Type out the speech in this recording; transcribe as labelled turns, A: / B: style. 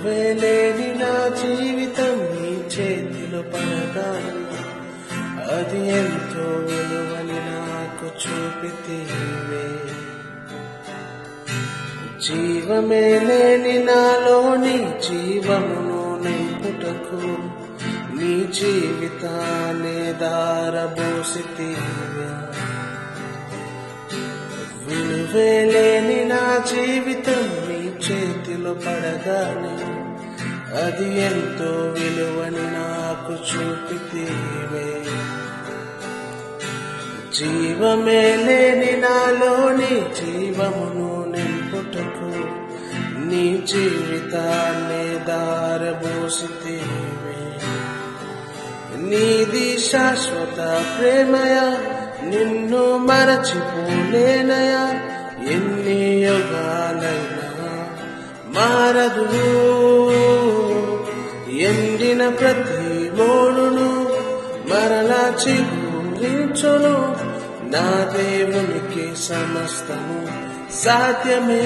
A: విలువే లేని నా జీవితం నీ చేతిలో పడగానే అది ఎంతో విలువని నాకు చూపితీవే. జీవమే లేని నాలోని జీవమును నింపుటకు నీ జీవితాన్ని దారబోసితీవే. విలువే లేని నా జీవితం నీ చేతిలో పడగానే అది ఎంతో విలువని నాకు చూపితీవే. జీవమే లేని నాలోని జీవమును నింపుటకు నీ జీవితాన్ని దారబోసితీవే. నీది శాశ్వత ప్రేమయా, నిన్ను మరచిపోలేనయా. ఎన్ని యుగాలైనా మారదు, ఎండిన ప్రతి మోడును మరలా చిగురించును. నా దేవునికి సమస్తము సాధ్యమే.